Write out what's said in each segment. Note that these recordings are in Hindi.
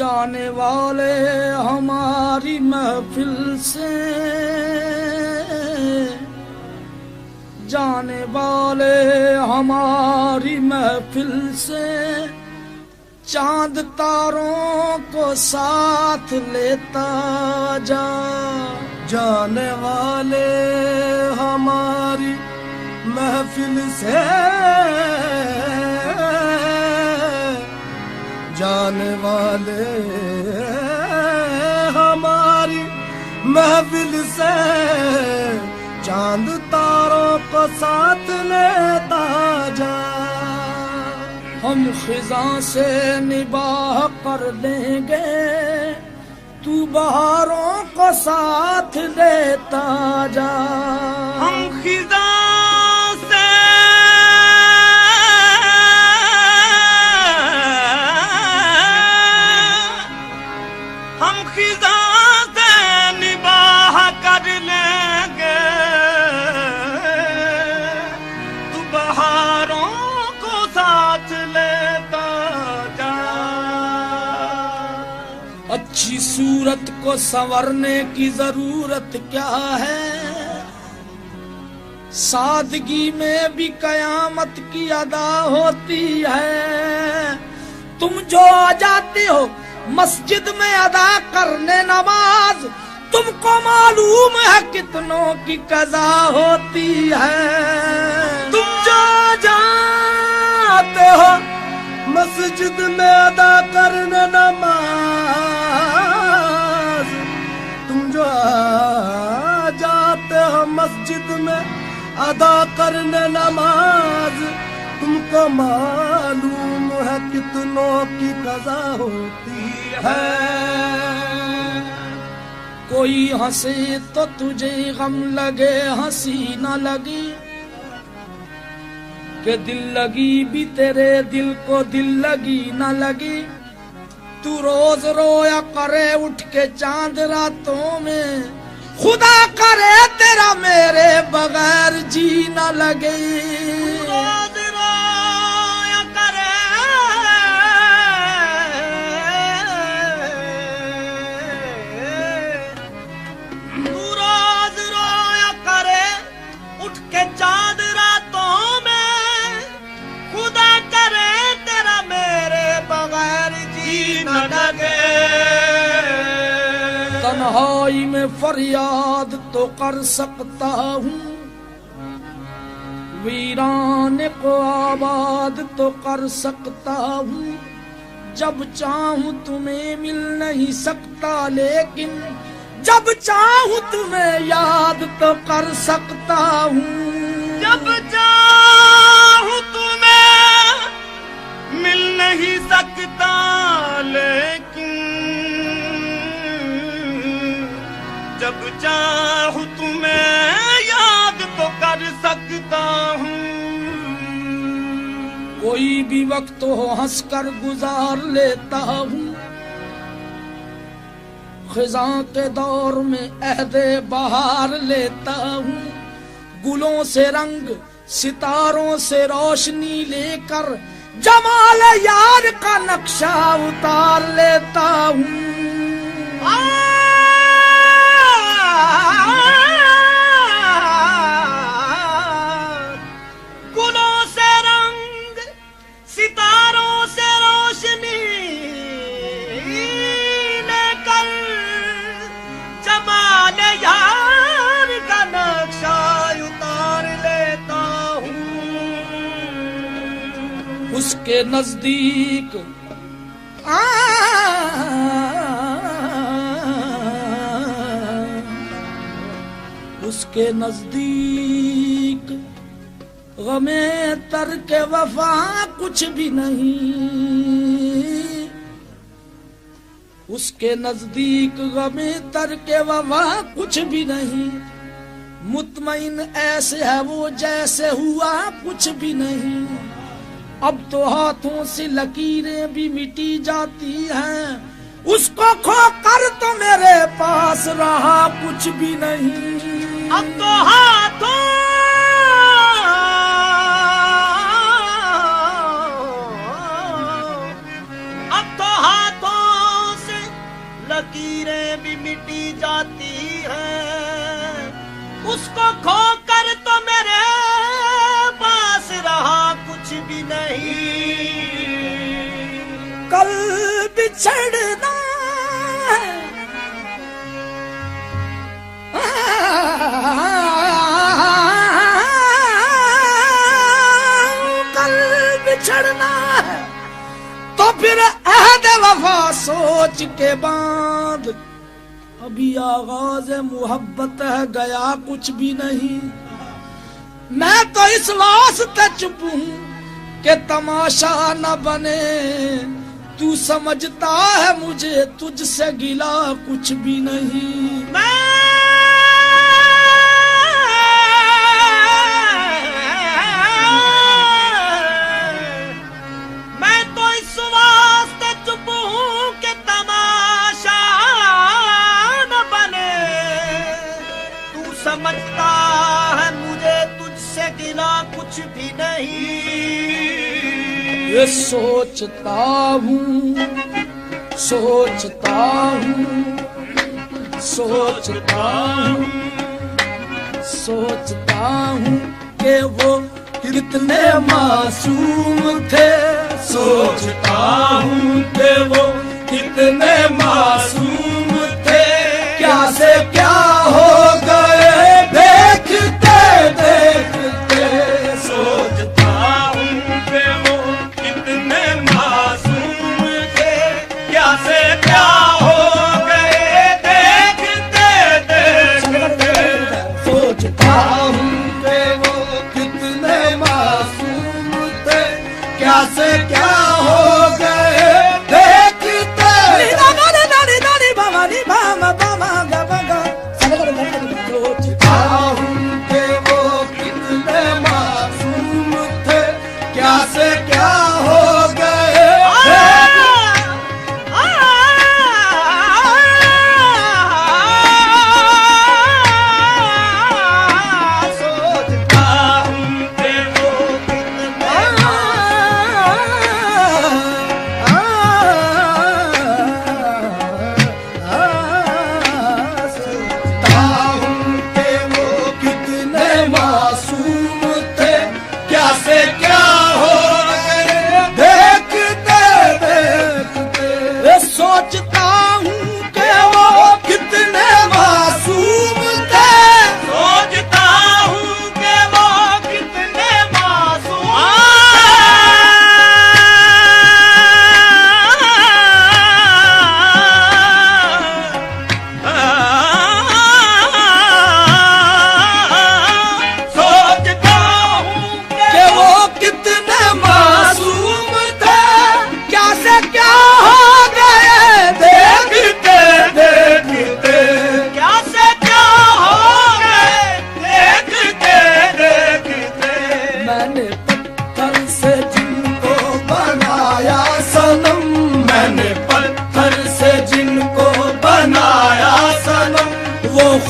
जाने वाले हमारी महफिल से, जाने वाले हमारी महफिल से, चांद तारों को साथ लेता जा। जाने वाले हमारी महफिल से, जाने वाले हमारी महफिल से, चांद तारों को साथ लेता जा। हम खिजा से निबाह कर देंगे, तू बहारों को साथ लेता जा। हम खिजा अच्छी सूरत को संवरने की जरूरत क्या है, सादगी में भी कयामत की अदा होती है। तुम जो आ जाते हो मस्जिद में अदा करने नमाज, तुमको मालूम है कितनों की कज़ा होती है। तुम जो जाते हो मस्जिद में अदा करने नमाज, तुम जो जाते हो मस्जिद में अदा करने नमाज, तुमको मालूम है कितनों की कज़ा होती है। कोई हंसे तो तुझे गम लगे, हंसी न लगी कि दिल लगी भी तेरे दिल को दिल लगी न लगी। तू रोज रोया करे उठ के चांद रातों में, खुदा करे तेरा मेरे बगैर जी न लगे। रोज रोया करे तू रोज रोया करे उठ के चांद रातों में, खुदा करे तेरा मेरे बगैर जी न लगे। तन्हाई में फरियाद तो कर सकता हूँ, वीराने को आबाद तो कर सकता हूँ। जब चाहूँ तुम्हें मिल नहीं सकता, लेकिन जब चाहूँ तुम्हें याद तो कर सकता हूँ। जब चाहूँ तुम्हें मिल नहीं सकता, लेकिन जब चाहूँ तुम्हें याद तो कर सकता हूँ। कोई भी वक्त हो हंसकर गुजार लेता हूँ, खिज़ां के दौर में अहदे बहार लेता हूँ। गुलों से रंग सितारों से रोशनी लेकर, जमाल यार का नक्शा उतार लेता हूँ। गुलों से रंग सितारों से रोशनी लेकर, जमाल यार का नक्शा उतार लेता हूँ। उसके नजदीक उसके नजदीक गमे तर्क वफा कुछ भी नहीं। उसके नजदीक गमे तर्क वफा कुछ भी नहीं। मुतमईन ऐसे है वो जैसे हुआ कुछ भी नहीं। अब तो हाथों से लकीरें भी मिटी जाती हैं, उसको खो कर तो मेरे पास रहा कुछ भी नहीं। अब तो हाथों कल बिछड़ना कल बिछड़ना है तो फिर अहद वफा सोच के बाद। अभी आगाज मोहब्बत है गया कुछ भी नहीं। मैं तो इस वास्ते चुप हूं कि तमाशा न बने। तू समझता है मुझे तुझसे गिला कुछ भी नहीं। मैं तो इस वास्ते चुप हूं कि तमाशा न बने। तू समझता है मुझे तुझसे गिला कुछ भी नहीं। ये सोचता हूँ सोचता हूँ सोचता हूँ सोचता हूँ कि वो कितने मासूम थे। सोचता हूँ कि वो कितने मासूम थे। क्या से क्या हो गए देखते देखते। सोचता हूँ कि वो कितने मासूम थे। क्या से क्या हो गए देखते देखते। सोचता हूँ कि वो कितने मासूम थे। क्या से क्या हो गए देखते। सोचता हूँ कि वो कितने मासूम थे। क्या से क्या हो गए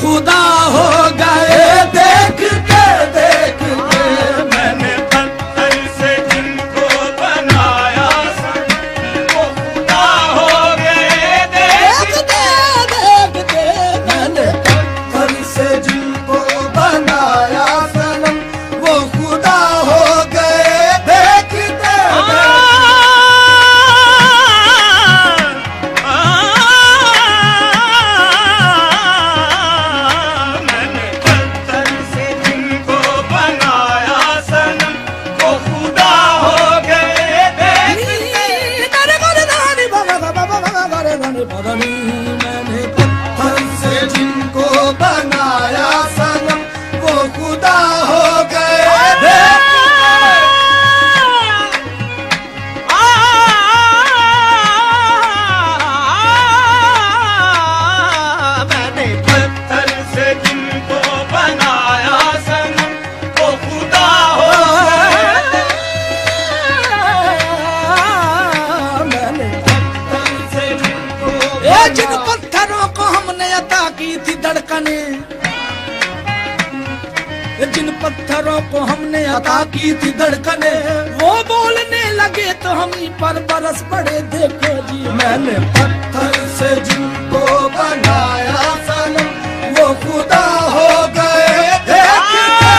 खुदा हो गए देखते देखते। मैंने पत्थर से जिनको बनाया वो खुदा हो गए देखते देखते। मैंने पत्थर से जिनको बनाया सनम वो खुदा हो गए देखते। मैंने पत्थर से जिनको बनाया सनम वो खुदा हो गए। मैंने पत्थर से जिनको बनाया सनम वो खुदा हो गए। मैंने पत्थर से जिन पत्थरों को हमने अता की थी धड़कने। जिन पत्थरों को हमने अता की थी धड़कने वो बोलने लगे तो हम ही पर बरस पड़े। देखो जी मैंने पत्थर से जिनको बनाया सनम वो खुदा हो गए देखते।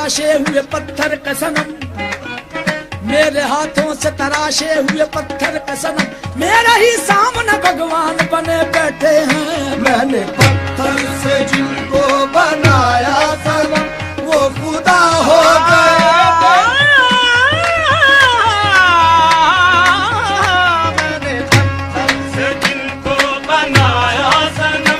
तराशे हुए पत्थर का सनम, मेरे हाथों से तराशे हुए पत्थर का सनम, मेरे ही सामने भगवान बने बैठे हैं। मैंने पत्थर से जिनको बनाया सनम, वो खुदा हो गए। मैंने पत्थर से जिनको बनाया सनम,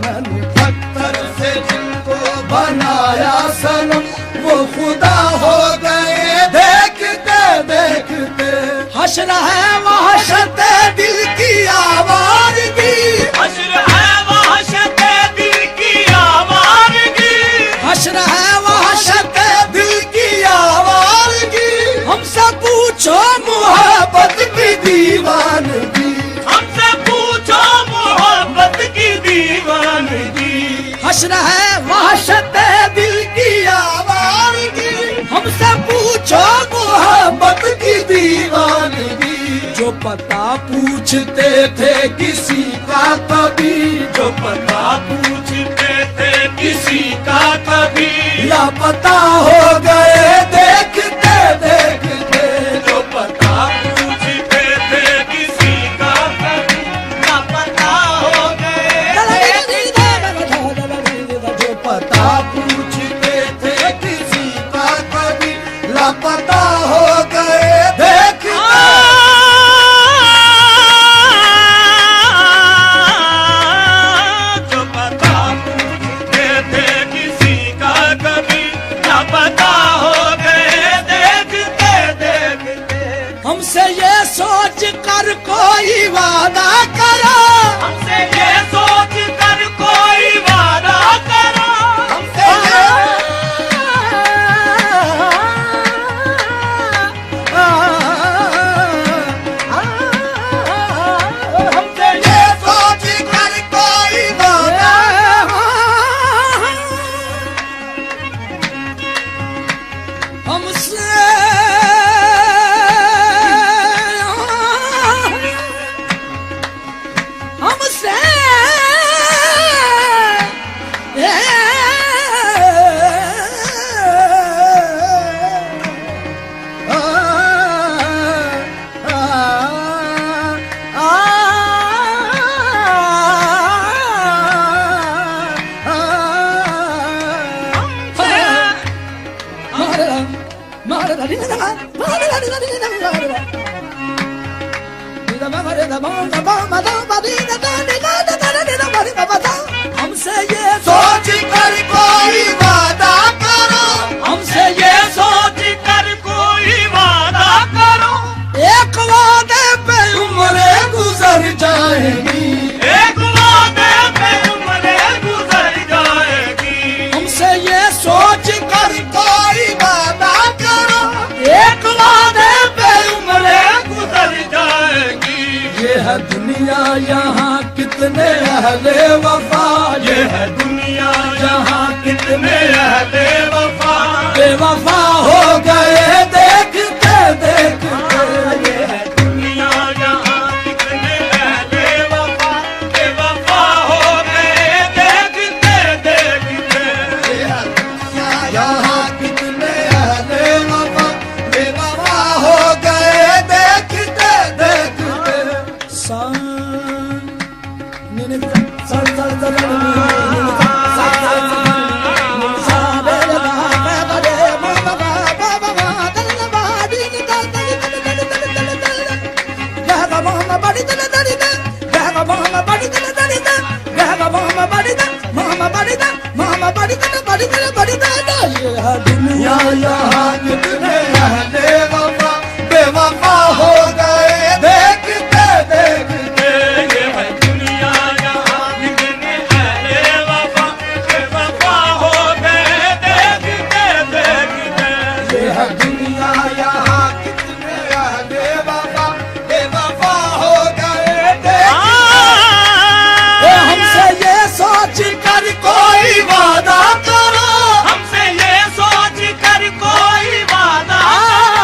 मैंने पत्थर से जिनको बनाया सनम, वो खुदा हो गए। देखते देखते हश्र है वहशत दिल की आवाज़गी, हश्र है वहशत दिल की आवाज़गी, हश्र है वहशत दिल की आवाज़गी। हमसे पूछो मोहब्बत की दीवानगी, हमसे पूछो मोहब्बत की दीवानगी। हश्र है वहशत दिल की आवाज़गी, हमसे पूछो मोहब्बत की दीवानगी। जो पता पूछते थे किसी का कभी, जो पता पूछते थे किसी का कभी, लापता हो गए। देखते देखते जो पता पूछते थे किसी का कभी, लापता हो गए। जो पता पूछते थे किसी का कभी, लापता हो गए। हमसे ये सोच कर कोई वादा करो, हमसे ये सोच कर कोई वादा करो, हमसे ये सोच कर कोई वादा, हमसे हमसे हमसे ये सोच कर कोई वादा करो, हमसे ये सोच कर कोई वादा करो। एक वादे पे उम्रें गुजर जाएगी, एक वादे पे उम्रें गुजर जाएगी। हमसे ये सोच कर कोई वादा करो, एक वादे पे उम्रें गुजर जाएगी। ये है दुनिया यहाँ कितने अहले वफा, ये है दुनिया यहाँ कितने अहले वफा, बेवफा हो गए। देखते देखते ये है दुनिया यहाँ कितने अहले वफा, बेवफा हो गए। देखते देखते ये है दुनिया यहाँ कितने अहले वफा, बेवफा हो गए। देखते देखते दुनिया यहाँ कितने अहले वफा, बेवफा हो गए। देखते देखते ये है दुनिया यहाँ कितने अहले वफा, बेवफा हो गए। देखते देखते ये है दुनिया यहाँ कितने अहले वफा, बेवफा हो गए। हमसे ये सोच कर कोई वादा करो, हमसे ये सोच कर कोई वादा करो।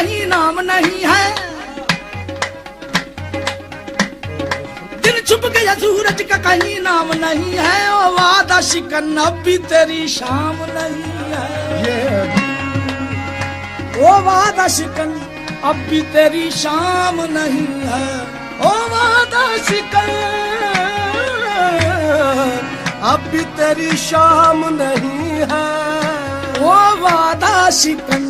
कहीं नाम नहीं है। दिन छुप गया सूरज का कहीं नाम नहीं है। ओ वादा शिकन अब भी तेरी शाम नहीं है। ओ वादा शिकन अब भी तेरी शाम नहीं है। ओ वादा शिकन अब भी तेरी शाम नहीं है। ओ वादा शिकन,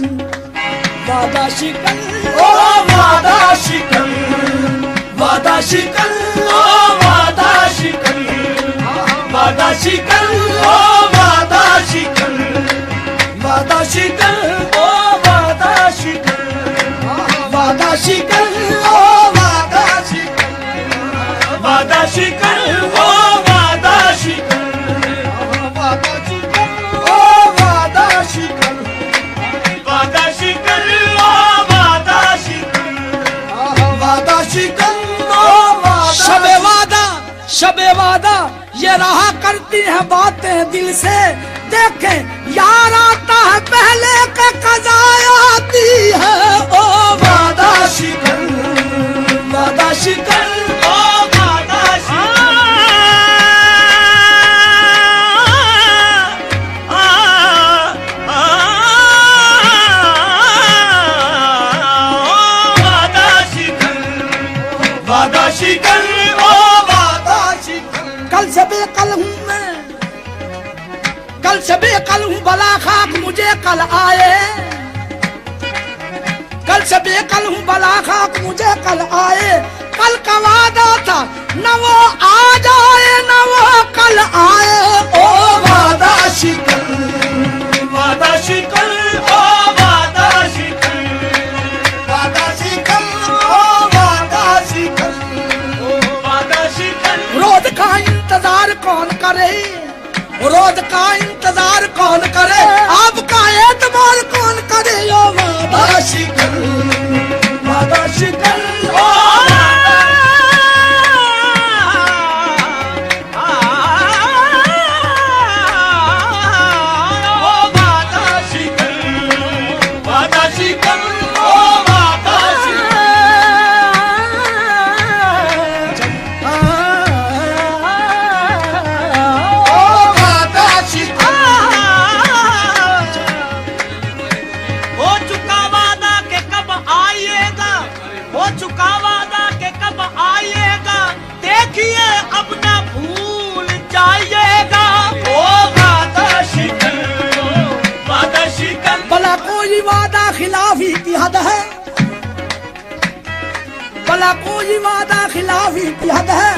वादा शिकन, ओ वादा शिकन, वादा शिकन, ओ वादा शिकन, वादा शिकन, ओ वादा शिकन, वादा शिकन, ओ वादा शिकन, वादा शिकन, ओ वादा शिकन, वादा शिकन, ओ वादा शिकन, वादा शिकन, ओ वादा शिकन, वादा शिकन, ओ वादा शिकन, वादा शिकन, ओ वादा। शबे वादा, शबे वादा ये रहा करती है बातें दिल से। देखें यार आता है पहले के कज़ा आती है। ओ वादा शिकन, वादा शिकन, ओ वादा शिकन, वादा शिकन, वादा शिकन, ओ वादा शिकन। कल से बेकल हूँ मैं, कल से बेकल हूँ भला खाक मुझे कल आए। कल से बेकल हूँ भला खाक मुझे कल आए। कल का वादा था न वो आ जाए न वो कल आए। ओ वादा शिकन, वादा शिकन, ओ वादा शिकन, वादा शिकन, ओ वादा शिकन, ओ वादा शिकन। रोज का इंतजार कौन करे, रोज का इंतजार कौन करे, आपका एतबार कौन करे। ओ वादा शिकन, वादा शिकन, ओ वादा शिकन, वादा शिकन, ओ वादा शिकन। हो चुका वादा के कब आइएगा, हो चुका वादा के कब आइएगा, देखिए अब ना भूल जाइएगा। ओ वादा शिकन, वादा शिकन, भला कोई वादा खिलाफी की हद है, भला कोई वादा खिलाफी की हद है।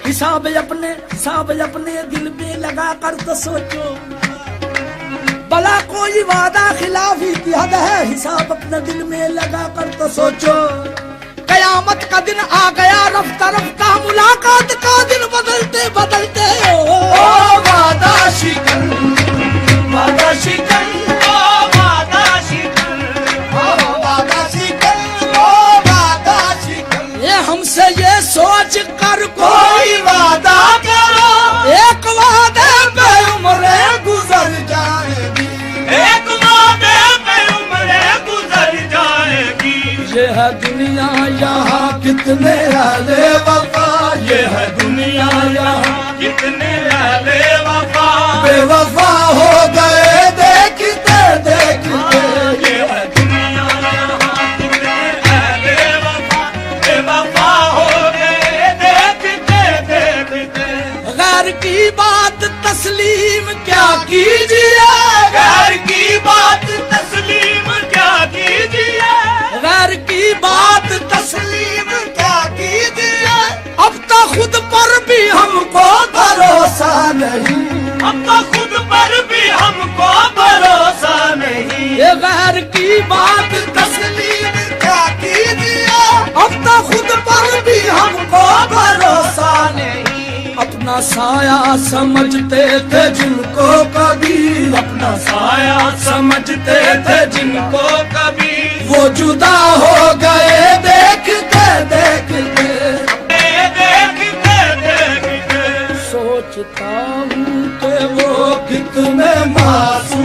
हिसाब अपने दिल में लगा कर तो सोचो। भला कोई वादा खिलाफी की हद है। हिसाब अपने दिल में लगा कर तो सोचो। कयामत का दिन आ गया रफ्ता रफ्ता, मुलाकात का दिन बदलते बदलते। ओ वादा शिकन, वादा शिकन, ओ वादा शिकन, ओ वादा शिकन, ओ वादा शिकन। ये हमसे ये सोच कर कोई वादा करो, एक वादे पे उम्रें गुजर जाएगी, एक वादे पे उम्रें गुजर जाएगी। ये है दुनिया यहाँ कितने आले वफा, ये है दुनिया यहाँ कितने आले वफा, बेवफा हो गए देखते देखते। ये है दुनिया यहाँ कितने आले वफा, बेवफा हो गए देखते देखते। गैर की बात तस्लीम क्या कीजिए, गैर की बात तस्लीम क्या कीजिए, गैर की बात तस्लीम क्या कीजिए। अब तो खुद पर भी हमको भरोसा नहीं, अब तो खुद पर भी हमको भरोसा नहीं। ये गैर की बात तस्लीम क्या कीजिए, अब तो खुद पर भी हमको भरोसा नहीं। अपना साया समझते थे जिनको कभी, अपना साया समझते थे जिनको कभी, वो जुदा हो गए देखते देखते, देखते देखते। सोचता हूँ कि वो कितने मासूम